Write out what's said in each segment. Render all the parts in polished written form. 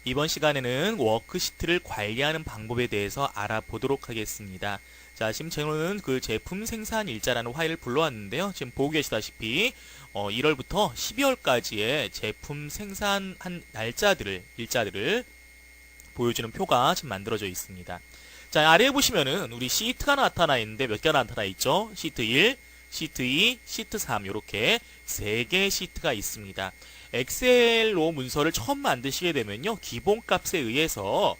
이번 시간에는 워크시트를 관리하는 방법에 대해서 알아보도록 하겠습니다. 자, 지금 저는 그 제품 생산 일자라는 파일을 불러왔는데요. 지금 보고 계시다시피 1월부터 12월까지의 제품 생산한 일자들을 보여주는 표가 지금 만들어져 있습니다. 자, 아래에 보시면은 우리 시트가 나타나 있는데 몇 개가 나타나 있죠? 시트 1, 시트 2, 시트 3 이렇게 3개의 시트가 있습니다. 엑셀로 문서를 처음 만드시게 되면요, 기본값에 의해서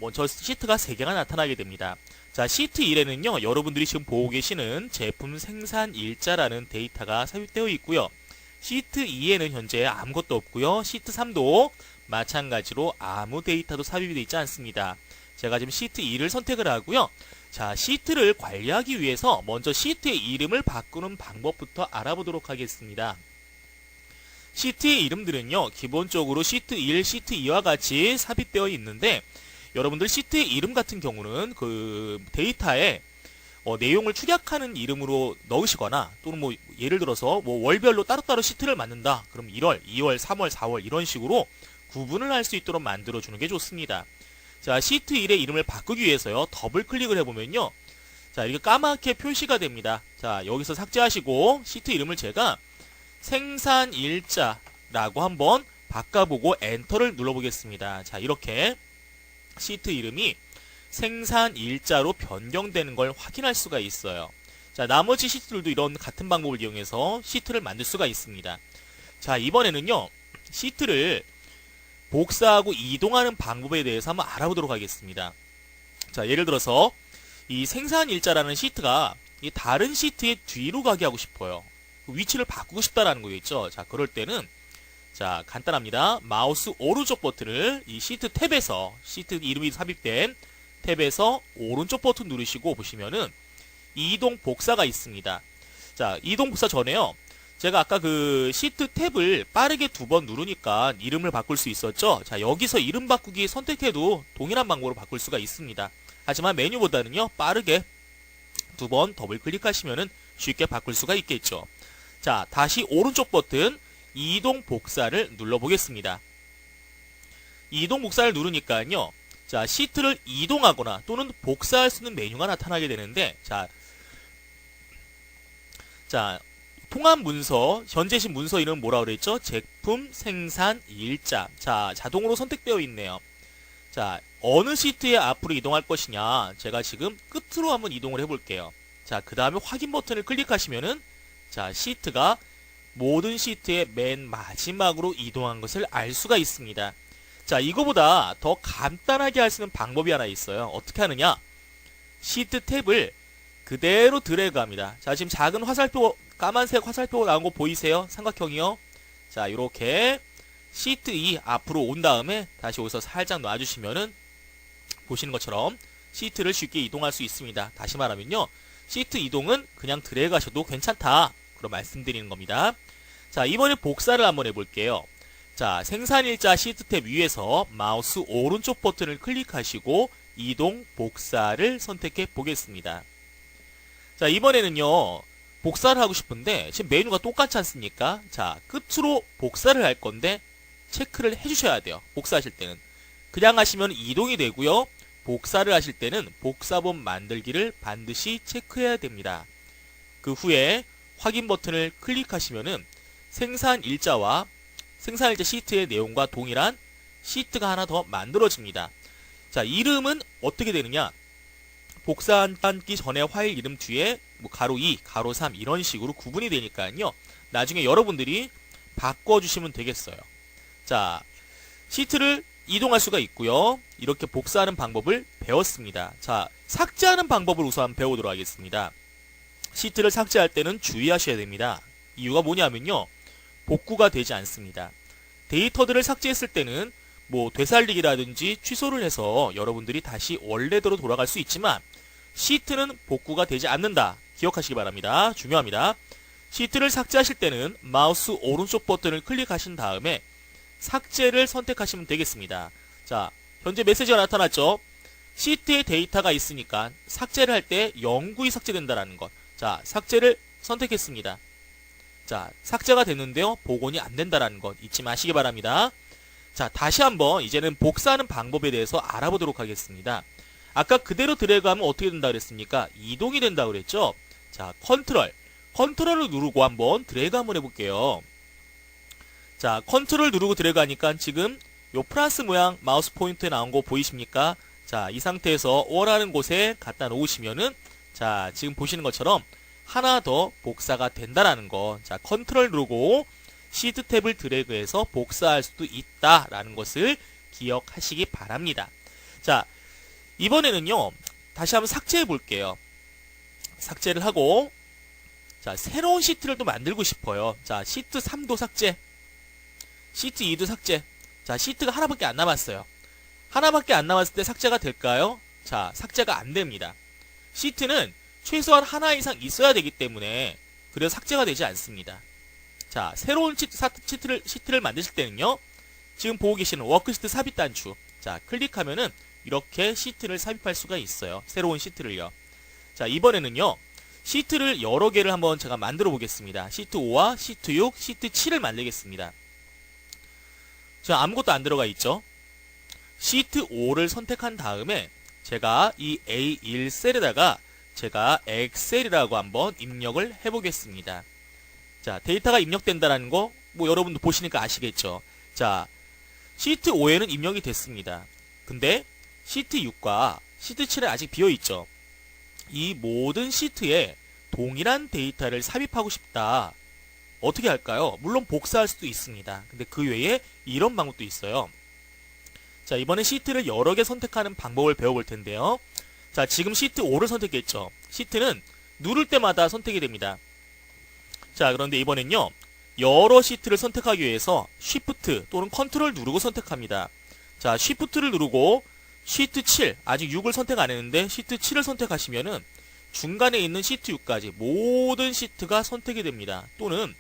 먼저 시트가 3개가 나타나게 됩니다. 자, 시트 1에는요, 여러분들이 지금 보고 계시는 제품 생산 일자라는 데이터가 삽입되어 있고요. 시트 2에는 현재 아무것도 없고요. 시트 3도 마찬가지로 아무 데이터도 삽입이 되어 있지 않습니다. 제가 지금 시트 2를 선택을 하고요. 자, 시트를 관리하기 위해서 먼저 시트의 이름을 바꾸는 방법부터 알아보도록 하겠습니다. 시트의 이름들은요, 기본적으로 시트 1, 시트 2와 같이 삽입되어 있는데, 여러분들 시트의 이름 같은 경우는 그 데이터에 내용을 축약하는 이름으로 넣으시거나, 또는 뭐 예를 들어서 뭐 월별로 따로따로 시트를 만든다. 그럼 1월, 2월, 3월, 4월 이런 식으로 구분을 할 수 있도록 만들어주는 게 좋습니다. 자, 시트 1의 이름을 바꾸기 위해서요, 더블 클릭을 해보면요, 자, 이렇게 까맣게 표시가 됩니다. 자, 여기서 삭제하시고 시트 이름을 제가 생산일자라고 한번 바꿔보고 엔터를 눌러보겠습니다. 자, 이렇게 시트 이름이 생산일자로 변경되는 걸 확인할 수가 있어요. 자, 나머지 시트들도 이런 같은 방법을 이용해서 시트를 만들 수가 있습니다. 자, 이번에는요, 시트를 복사하고 이동하는 방법에 대해서 한번 알아보도록 하겠습니다. 자, 예를 들어서 이 생산일자라는 시트가 이 다른 시트의 뒤로 가게 하고 싶어요. 위치를 바꾸고 싶다라는 거겠죠. 자, 그럴 때는 자, 간단합니다. 마우스 오른쪽 버튼을 이 시트 탭에서, 시트 이름이 삽입된 탭에서 오른쪽 버튼 누르시고 보시면은 이동 복사가 있습니다. 자, 이동 복사 전에요, 제가 아까 그 시트 탭을 빠르게 2번 누르니까 이름을 바꿀 수 있었죠. 자, 여기서 이름 바꾸기 선택해도 동일한 방법으로 바꿀 수가 있습니다. 하지만 메뉴보다는요, 빠르게 2번 더블 클릭하시면은 쉽게 바꿀 수가 있겠죠. 자, 다시 오른쪽 버튼 이동 복사를 눌러보겠습니다. 이동 복사를 누르니까요, 자, 시트를 이동하거나 또는 복사할 수 있는 메뉴가 나타나게 되는데, 자, 통합 문서, 현재식 문서 이름은 뭐라고 그랬죠? 제품 생산 일자. 자, 자동으로 선택되어 있네요. 자, 어느 시트에 앞으로 이동할 것이냐, 제가 지금 끝으로 한번 이동을 해볼게요. 자, 그 다음에 확인 버튼을 클릭하시면은, 자, 시트가 모든 시트의 맨 마지막으로 이동한 것을 알 수가 있습니다. 자, 이거보다 더 간단하게 할 수 있는 방법이 하나 있어요. 어떻게 하느냐? 시트 탭을 그대로 드래그합니다. 자, 지금 작은 화살표, 까만색 화살표 나온 거 보이세요? 삼각형이요. 자, 이렇게 시트 2 앞으로 온 다음에 다시 여기서 살짝 놔주시면은 보시는 것처럼 시트를 쉽게 이동할 수 있습니다. 다시 말하면요, 시트 이동은 그냥 드래그 하셔도 괜찮다, 그런 말씀드리는 겁니다. 자, 이번에 복사를 한번 해볼게요. 자, 생산일자 시트 탭 위에서 마우스 오른쪽 버튼을 클릭하시고 이동 복사를 선택해 보겠습니다. 자, 이번에는요, 복사를 하고 싶은데 지금 메뉴가 똑같지 않습니까? 자, 끝으로 복사를 할 건데 체크를 해주셔야 돼요. 복사하실 때는 그냥 하시면 이동이 되고요, 복사를 하실 때는 복사본 만들기를 반드시 체크해야 됩니다. 그 후에 확인 버튼을 클릭하시면은 생산일자 시트의 내용과 동일한 시트가 하나 더 만들어집니다. 자, 이름은 어떻게 되느냐? 복사하기 전에 파일 이름 뒤에 뭐 가로 2, 가로 3 이런 식으로 구분이 되니까요, 나중에 여러분들이 바꿔주시면 되겠어요. 자, 시트를 이동할 수가 있고요, 이렇게 복사하는 방법을 배웠습니다. 자, 삭제하는 방법을 우선 배우도록 하겠습니다. 시트를 삭제할 때는 주의하셔야 됩니다. 이유가 뭐냐면요, 복구가 되지 않습니다. 데이터들을 삭제했을 때는 뭐 되살리기라든지 취소를 해서 여러분들이 다시 원래대로 돌아갈 수 있지만, 시트는 복구가 되지 않는다, 기억하시기 바랍니다. 중요합니다. 시트를 삭제하실 때는 마우스 오른쪽 버튼을 클릭하신 다음에 삭제를 선택하시면 되겠습니다. 자, 현재 메시지가 나타났죠? 시트에 데이터가 있으니까 삭제를 할 때 영구히 삭제된다는 것. 자, 삭제를 선택했습니다. 자, 삭제가 됐는데요, 복원이 안 된다는 것 잊지 마시기 바랍니다. 자, 다시 한번 이제는 복사하는 방법에 대해서 알아보도록 하겠습니다. 아까 그대로 드래그하면 어떻게 된다 그랬습니까? 이동이 된다 그랬죠? 자, 컨트롤을 누르고 한번 드래그 한번 해볼게요. 자, 컨트롤 누르고 드래그 하니까 지금 요 플러스 모양 마우스 포인트에 나온 거 보이십니까? 자, 이 상태에서 원하는 곳에 갖다 놓으시면은 자, 지금 보시는 것처럼 하나 더 복사가 된다라는 거. 자, 컨트롤 누르고 시트 탭을 드래그해서 복사할 수도 있다라는 것을 기억하시기 바랍니다. 자, 이번에는요, 다시 한번 삭제해 볼게요. 삭제를 하고, 자, 새로운 시트를 또 만들고 싶어요. 자, 시트 3도 삭제, 시트 2도 삭제. 자, 시트가 하나밖에 안 남았어요. 하나밖에 안 남았을 때 삭제가 될까요? 자, 삭제가 안 됩니다. 시트는 최소한 하나 이상 있어야 되기 때문에 그래서 삭제가 되지 않습니다. 자, 새로운 시트를 만드실 때는요, 지금 보고 계시는 워크시트 삽입 단추. 자, 클릭하면은 이렇게 시트를 삽입할 수가 있어요. 새로운 시트를요. 자, 이번에는요, 시트를 여러 개를 한번 제가 만들어 보겠습니다. 시트 5와 시트 6, 시트 7을 만들겠습니다. 자, 아무것도 안 들어가 있죠? 시트 5를 선택한 다음에 제가 이 A1 셀에다가 제가 엑셀이라고 한번 입력을 해보겠습니다. 자, 데이터가 입력된다는 거 뭐 여러분도 보시니까 아시겠죠? 자, 시트 5에는 입력이 됐습니다. 근데 시트 6과 시트 7에 아직 비어있죠? 이 모든 시트에 동일한 데이터를 삽입하고 싶다. 어떻게 할까요? 물론 복사할 수도 있습니다. 근데 그 외에 이런 방법도 있어요. 자, 이번에 시트를 여러 개 선택하는 방법을 배워볼 텐데요. 자, 지금 시트 5를 선택했죠. 시트는 누를 때마다 선택이 됩니다. 자, 그런데 이번엔요, 여러 시트를 선택하기 위해서 Shift 또는 컨트롤 누르고 선택합니다. 자, Shift를 누르고 시트 7, 아직 6을 선택 안 했는데 시트 7을 선택하시면은 중간에 있는 시트 6까지 모든 시트가 선택이 됩니다. 또는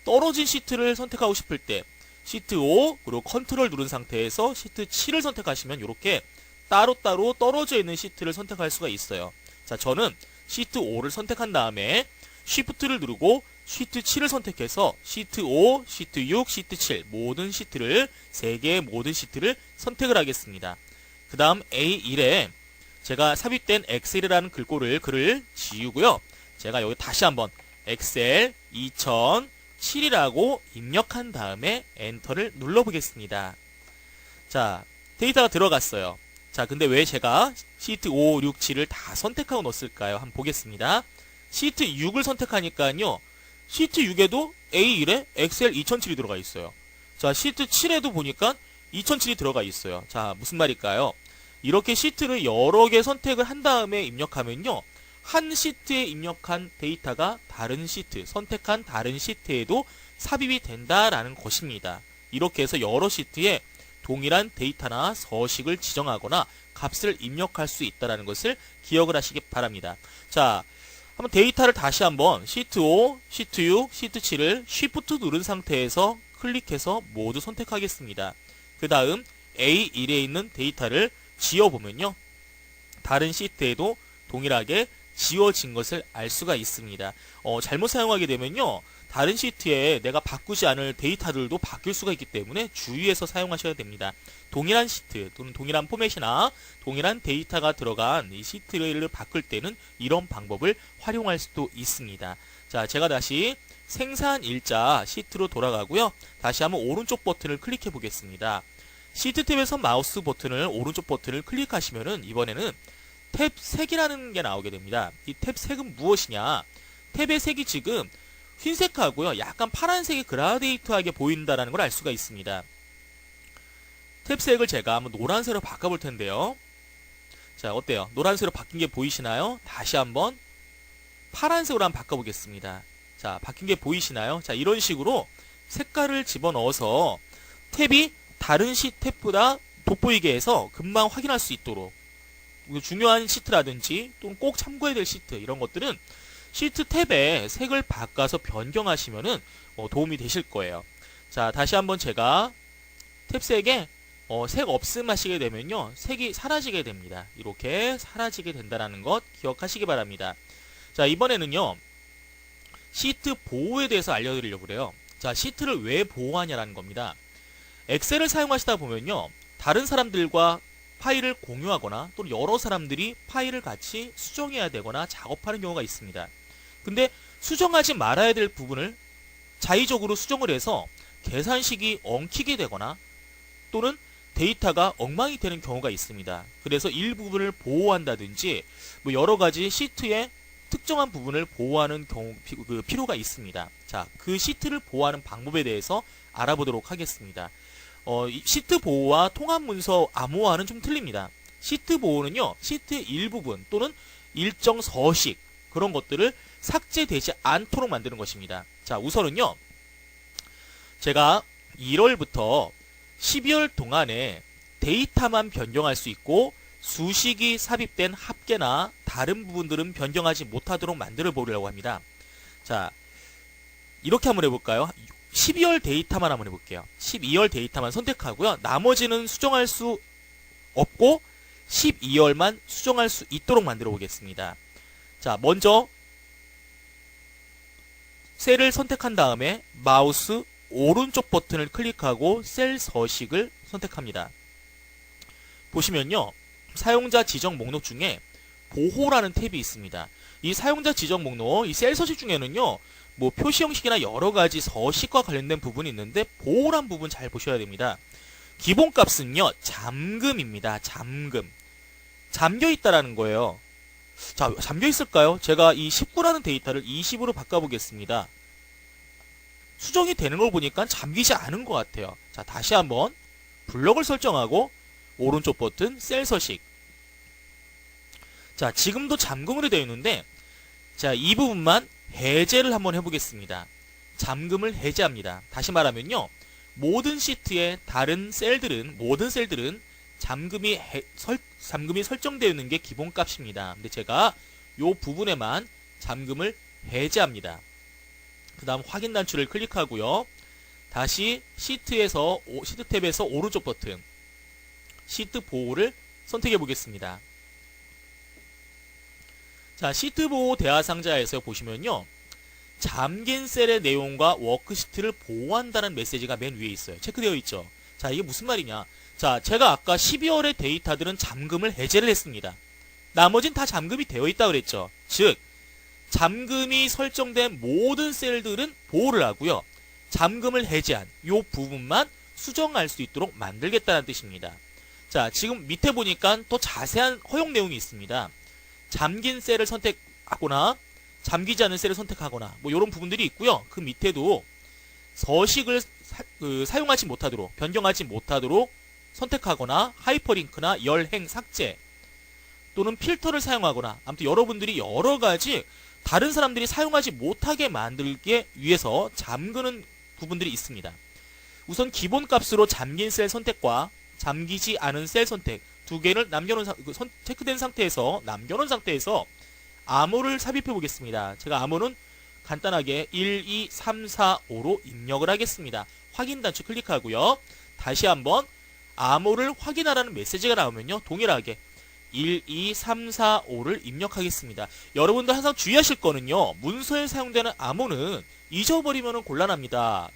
떨어진 시트를 선택하고 싶을 때 시트 5 그리고 컨트롤 누른 상태에서 시트 7을 선택하시면 이렇게 따로따로 떨어져 있는 시트를 선택할 수가 있어요. 자, 저는 시트 5를 선택한 다음에 Shift를 누르고 시트 7을 선택해서 시트 5, 시트 6, 시트 7 모든 시트를 3개의 모든 시트를 선택을 하겠습니다. 그 다음 A1에 제가 삽입된 엑셀이라는 글을 지우고요. 제가 여기 다시 한번 엑셀 2007이라고 입력한 다음에 엔터를 눌러보겠습니다. 자, 데이터가 들어갔어요. 자, 근데 왜 제가 시트 5, 6, 7을 다 선택하고 넣었을까요? 한번 보겠습니다. 시트 6을 선택하니까요, 시트 6에도 A1에 엑셀 2007이 들어가 있어요. 자, 시트 7에도 보니까 2007이 들어가 있어요. 자, 무슨 말일까요? 이렇게 시트를 여러 개 선택을 한 다음에 입력하면요, 한 시트에 입력한 데이터가 다른 시트, 선택한 다른 시트에도 삽입이 된다라는 것입니다. 이렇게 해서 여러 시트에 동일한 데이터나 서식을 지정하거나 값을 입력할 수 있다는 것을 기억을 하시기 바랍니다. 자, 한번 데이터를 다시 한번 시트 5, 시트 6, 시트 7을 Shift 누른 상태에서 클릭해서 모두 선택하겠습니다. 그 다음 A1에 있는 데이터를 지워보면요, 다른 시트에도 동일하게 지워진 것을 알 수가 있습니다. 잘못 사용하게 되면요, 다른 시트에 내가 바꾸지 않을 데이터들도 바뀔 수가 있기 때문에 주의해서 사용하셔야 됩니다. 동일한 시트 또는 동일한 포맷이나 동일한 데이터가 들어간 이 시트를 바꿀 때는 이런 방법을 활용할 수도 있습니다. 자, 제가 다시 생산 일자 시트로 돌아가고요. 다시 한번 오른쪽 버튼을 클릭해 보겠습니다. 시트 탭에서 마우스 버튼을 오른쪽 버튼을 클릭하시면은 이번에는 탭 색이라는 게 나오게 됩니다. 이 탭 색은 무엇이냐? 탭의 색이 지금 흰색하고요, 약간 파란색이 그라데이트하게 보인다는 걸 알 수가 있습니다. 탭 색을 제가 한번 노란색으로 바꿔볼 텐데요. 자, 어때요? 노란색으로 바뀐 게 보이시나요? 다시 한번 파란색으로 한번 바꿔보겠습니다. 자, 바뀐 게 보이시나요? 자, 이런 식으로 색깔을 집어넣어서 탭이 다른 탭보다 돋보이게 해서 금방 확인할 수 있도록, 중요한 시트라든지 또는 꼭 참고해야 될 시트, 이런 것들은 시트 탭에 색을 바꿔서 변경하시면은 도움이 되실 거예요. 자, 다시 한번 제가 탭 색에 색 없음 하시게 되면요, 색이 사라지게 됩니다. 이렇게 사라지게 된다는 것 기억하시기 바랍니다. 자, 이번에는요, 시트 보호에 대해서 알려드리려고 그래요. 자, 시트를 왜 보호하냐라는 겁니다. 엑셀을 사용하시다 보면요, 다른 사람들과 파일을 공유하거나 또는 여러 사람들이 파일을 같이 수정해야 되거나 작업하는 경우가 있습니다. 근데 수정하지 말아야 될 부분을 자의적으로 수정을 해서 계산식이 엉키게 되거나 또는 데이터가 엉망이 되는 경우가 있습니다. 그래서 일부분을 보호한다든지 뭐 여러 가지 시트의 특정한 부분을 보호하는 필요가 있습니다. 자, 그 시트를 보호하는 방법에 대해서 알아보도록 하겠습니다. 시트 보호와 통합 문서 암호화는 좀 틀립니다. 시트 보호는요, 시트의 일부분 또는 일정 서식 그런 것들을 삭제되지 않도록 만드는 것입니다. 자, 우선은요, 제가 1월부터 12월 동안에 데이터만 변경할 수 있고 수식이 삽입된 합계나 다른 부분들은 변경하지 못하도록 만들어 보려고 합니다. 자, 이렇게 한번 해볼까요? 12월 데이터만 한번 해볼게요. 12월 데이터만 선택하고요. 나머지는 수정할 수 없고 12월만 수정할 수 있도록 만들어 보겠습니다. 자, 먼저 셀을 선택한 다음에 마우스 오른쪽 버튼을 클릭하고 셀 서식을 선택합니다. 보시면요, 사용자 지정 목록 중에 보호라는 탭이 있습니다. 이 사용자 지정 목록, 이 셀 서식 중에는요, 뭐 표시 형식이나 여러 가지 서식과 관련된 부분이 있는데 보호란 부분 잘 보셔야 됩니다. 기본 값은요, 잠금입니다. 잠금. 잠겨 있다라는 거예요. 자, 잠겨 있을까요? 제가 이 19라는 데이터를 20으로 바꿔보겠습니다. 수정이 되는 걸 보니까 잠기지 않은 것 같아요. 자, 다시 한번 블럭을 설정하고 오른쪽 버튼 셀 서식. 자, 지금도 잠금으로 되어 있는데, 자, 이 부분만 해제를 한번 해보겠습니다. 잠금을 해제합니다. 다시 말하면요, 모든 시트의 다른 셀들은, 모든 셀들은 잠금이 설정되어 있는 게 기본 값입니다. 근데 제가 요 부분에만 잠금을 해제합니다. 그 다음 확인 단추를 클릭하고요. 다시 시트 탭에서 오른쪽 버튼 시트 보호를 선택해 보겠습니다. 자, 시트 보호 대화 상자에서 보시면요, 잠긴 셀의 내용과 워크시트를 보호한다는 메시지가 맨 위에 있어요. 체크되어 있죠. 자, 이게 무슨 말이냐? 자, 제가 아까 12월의 데이터들은 잠금을 해제를 했습니다. 나머진 다 잠금이 되어 있다고 그랬죠. 즉, 잠금이 설정된 모든 셀들은 보호를 하고요, 잠금을 해제한 이 부분만 수정할 수 있도록 만들겠다는 뜻입니다. 자, 지금 밑에 보니까 또 자세한 허용 내용이 있습니다. 잠긴 셀을 선택하거나 잠기지 않은 셀을 선택하거나 뭐 이런 부분들이 있고요. 그 밑에도 서식을 사용하지 못하도록, 변경하지 못하도록 선택하거나 하이퍼링크나 열행 삭제 또는 필터를 사용하거나, 아무튼 여러분들이 여러 가지 다른 사람들이 사용하지 못하게 만들기 위해서 잠그는 부분들이 있습니다. 우선 기본 값으로 잠긴 셀 선택과 잠기지 않은 셀 선택 두 개를 체크된 상태에서 남겨놓은 상태에서 암호를 삽입해 보겠습니다. 제가 암호는 간단하게 1, 2, 3, 4, 5로 입력을 하겠습니다. 확인 단추 클릭하고요. 다시 한번 암호를 확인하라는 메시지가 나오면요, 동일하게 1, 2, 3, 4, 5를 입력하겠습니다. 여러분들 항상 주의하실 거는요, 문서에 사용되는 암호는 잊어버리면 곤란합니다.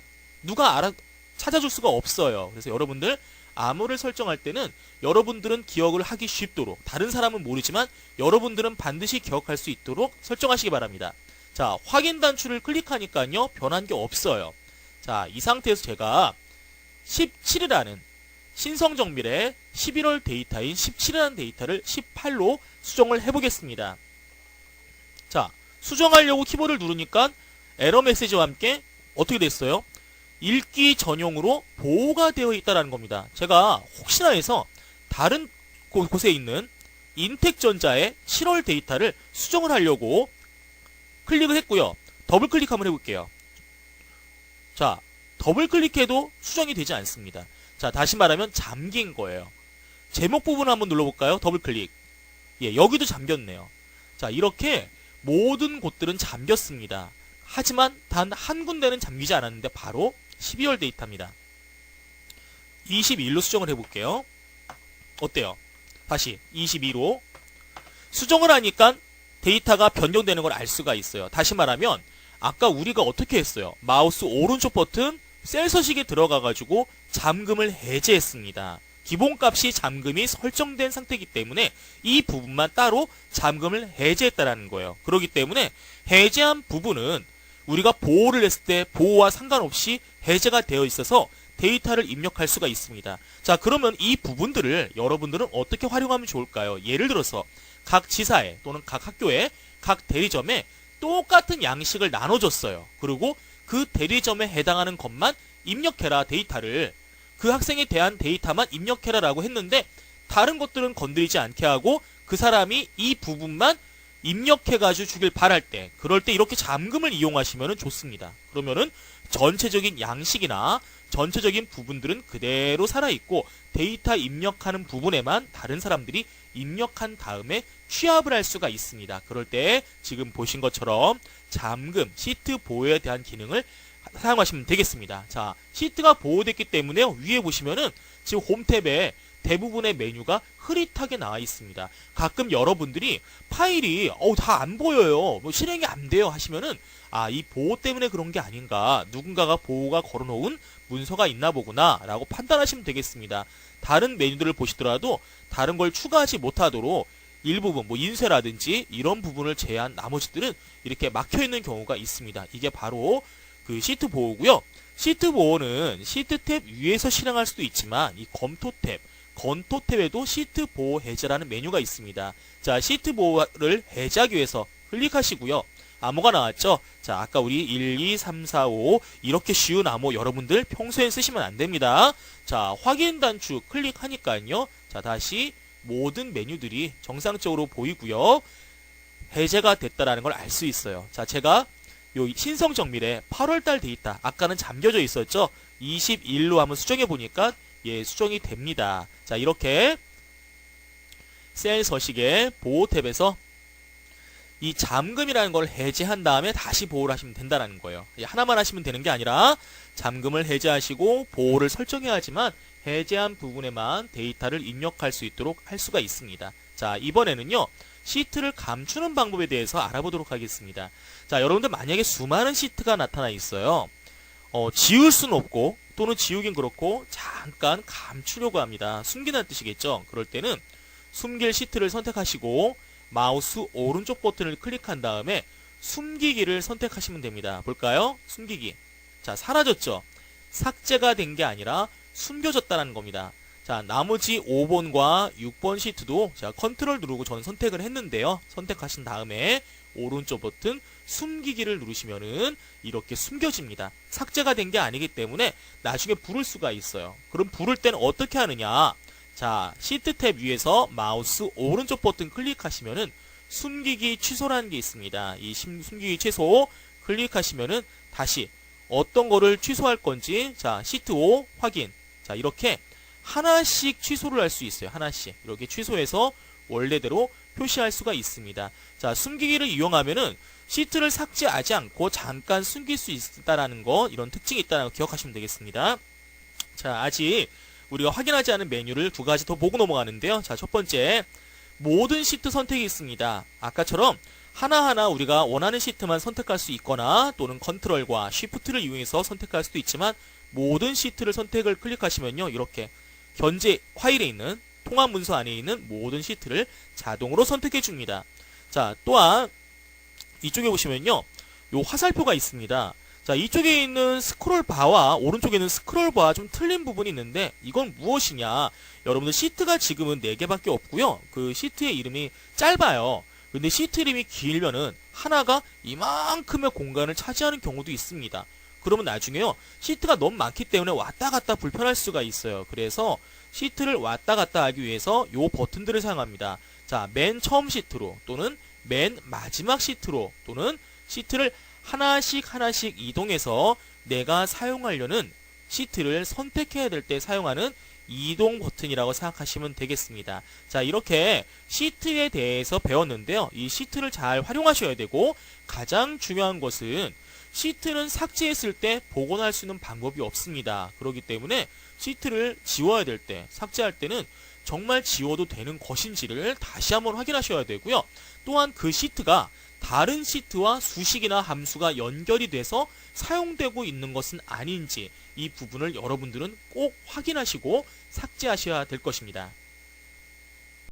누가 찾아줄 수가 없어요. 그래서 여러분들 암호를 설정할 때는 여러분들은 기억을 하기 쉽도록, 다른 사람은 모르지만 여러분들은 반드시 기억할 수 있도록 설정하시기 바랍니다. 자, 확인 단추를 클릭하니까요, 변한 게 없어요. 자, 이 상태에서 제가 17이라는 신성정밀의 11월 데이터인 17이라는 데이터를 18로 수정을 해보겠습니다. 자, 수정하려고 키보드를 누르니까 에러 메시지와 함께 어떻게 됐어요? 읽기 전용으로 보호가 되어 있다는 겁니다. 제가 혹시나 해서 다른 곳에 있는 인텍전자의 7월 데이터를 수정을 하려고 클릭을 했고요. 더블 클릭 한번 해볼게요. 자, 더블 클릭해도 수정이 되지 않습니다. 자, 다시 말하면 잠긴 거예요. 제목 부분을 한번 눌러볼까요? 더블 클릭. 예, 여기도 잠겼네요. 자, 이렇게 모든 곳들은 잠겼습니다. 하지만 단 한 군데는 잠기지 않았는데 바로 12월 데이터입니다. 22일로 수정을 해볼게요. 어때요? 다시 22로 수정을 하니까 데이터가 변경되는 걸 알 수가 있어요. 다시 말하면 아까 우리가 어떻게 했어요? 마우스 오른쪽 버튼 셀 서식에 들어가가지고 잠금을 해제했습니다. 기본값이 잠금이 설정된 상태이기 때문에 이 부분만 따로 잠금을 해제했다라는 거예요. 그렇기 때문에 해제한 부분은 우리가 보호를 했을 때 보호와 상관없이 해제가 되어 있어서 데이터를 입력할 수가 있습니다. 자, 그러면 이 부분들을 여러분들은 어떻게 활용하면 좋을까요? 예를 들어서 각 지사에 또는 각 학교에 각 대리점에 똑같은 양식을 나눠줬어요. 그리고 그 대리점에 해당하는 것만 입력해라, 데이터를. 그 학생에 대한 데이터만 입력해라라고 했는데 다른 것들은 건드리지 않게 하고 그 사람이 이 부분만 입력해가지고 주길 바랄 때, 그럴 때 이렇게 잠금을 이용하시면 좋습니다. 그러면은 전체적인 양식이나 전체적인 부분들은 그대로 살아있고 데이터 입력하는 부분에만 다른 사람들이 입력한 다음에 취합을 할 수가 있습니다. 그럴 때 지금 보신 것처럼 잠금, 시트 보호에 대한 기능을 사용하시면 되겠습니다. 자, 시트가 보호됐기 때문에 위에 보시면은 지금 홈 탭에 대부분의 메뉴가 흐릿하게 나와 있습니다. 가끔 여러분들이 파일이 다 안 보여요, 뭐 실행이 안 돼요 하시면은 이 보호 때문에 그런 게 아닌가, 누군가가 보호가 걸어놓은 문서가 있나 보구나 라고 판단하시면 되겠습니다. 다른 메뉴들을 보시더라도 다른 걸 추가하지 못하도록 일부분 뭐 인쇄라든지 이런 부분을 제한 나머지들은 이렇게 막혀있는 경우가 있습니다. 이게 바로 그 시트 보호고요. 시트 보호는 시트 탭 위에서 실행할 수도 있지만 이 검토 탭, 건토 탭에도 시트 보호 해제라는 메뉴가 있습니다. 자, 시트 보호를 해제하기 위해서 클릭하시고요. 암호가 나왔죠? 자, 아까 우리 1, 2, 3, 4, 5 이렇게 쉬운 암호 여러분들 평소에 쓰시면 안 됩니다. 자, 확인 단추 클릭하니까요. 자, 다시 모든 메뉴들이 정상적으로 보이고요. 해제가 됐다라는 걸 알 수 있어요. 자, 제가 요 신성 정밀에 8월달 데이터 아까는 잠겨져 있었죠? 21로 한번 수정해 보니까 수정이 됩니다. 자, 이렇게 셀 서식의 보호 탭에서 이 잠금이라는 걸 해제한 다음에 다시 보호를 하시면 된다는 거예요. 하나만 하시면 되는 게 아니라 잠금을 해제하시고 보호를 설정해야 하지만 해제한 부분에만 데이터를 입력할 수 있도록 할 수가 있습니다. 자, 이번에는요, 시트를 감추는 방법에 대해서 알아보도록 하겠습니다. 자, 여러분들 만약에 수많은 시트가 나타나 있어요. 지울 수는 없고 또는 지우긴 그렇고 잠깐 감추려고 합니다. 숨기는 뜻이겠죠. 그럴 때는 숨길 시트를 선택하시고 마우스 오른쪽 버튼을 클릭한 다음에 숨기기를 선택하시면 됩니다. 볼까요? 숨기기. 자, 사라졌죠? 삭제가 된 게 아니라 숨겨졌다는 겁니다. 자, 나머지 5번과 6번 시트도 제가 컨트롤 누르고 저는 선택을 했는데요. 선택하신 다음에 오른쪽 버튼 숨기기를 누르시면은 이렇게 숨겨집니다. 삭제가 된 게 아니기 때문에 나중에 부를 수가 있어요. 그럼 부를 때는 어떻게 하느냐? 자, 시트 탭 위에서 마우스 오른쪽 버튼 클릭하시면은 숨기기 취소라는 게 있습니다. 이 숨기기 취소 클릭하시면은 다시 어떤 거를 취소할 건지, 자, 시트 5 확인. 자, 이렇게 하나씩 취소를 할 수 있어요. 하나씩. 이렇게 취소해서 원래대로 표시할 수가 있습니다. 자, 숨기기를 이용하면은 시트를 삭제하지 않고 잠깐 숨길 수 있다라는 거, 이런 특징이 있다는 거 기억하시면 되겠습니다. 자, 아직 우리가 확인하지 않은 메뉴를 두 가지 더 보고 넘어가는데요. 자, 첫 번째, 모든 시트 선택이 있습니다. 아까처럼 하나하나 우리가 원하는 시트만 선택할 수 있거나 또는 컨트롤과 쉬프트를 이용해서 선택할 수도 있지만 모든 시트를 선택을 클릭하시면요, 이렇게 현재 파일에 있는 통합 문서 안에 있는 모든 시트를 자동으로 선택해 줍니다. 자, 또한 이쪽에 보시면요, 요 화살표가 있습니다. 자, 이쪽에 있는 스크롤 바와 오른쪽에 있는 스크롤 바와 좀 틀린 부분이 있는데 이건 무엇이냐? 여러분들 시트가 지금은 4개밖에 없고요. 그 시트의 이름이 짧아요. 근데 시트 이름이 길면은 하나가 이만큼의 공간을 차지하는 경우도 있습니다. 그러면 나중에요, 시트가 너무 많기 때문에 왔다 갔다 불편할 수가 있어요. 그래서 시트를 왔다 갔다 하기 위해서 요 버튼들을 사용합니다. 자, 맨 처음 시트로 또는 맨 마지막 시트로 또는 시트를 하나씩 이동해서 내가 사용하려는 시트를 선택해야 될 때 사용하는 이동 버튼이라고 생각하시면 되겠습니다. 자, 이렇게 시트에 대해서 배웠는데요. 이 시트를 잘 활용하셔야 되고 가장 중요한 것은 시트는 삭제했을 때 복원할 수 있는 방법이 없습니다. 그렇기 때문에 시트를 지워야 될 때, 삭제할 때는 정말 지워도 되는 것인지를 다시 한번 확인하셔야 되고요. 또한 그 시트가 다른 시트와 수식이나 함수가 연결이 돼서 사용되고 있는 것은 아닌지 이 부분을 여러분들은 꼭 확인하시고 삭제하셔야 될 것입니다.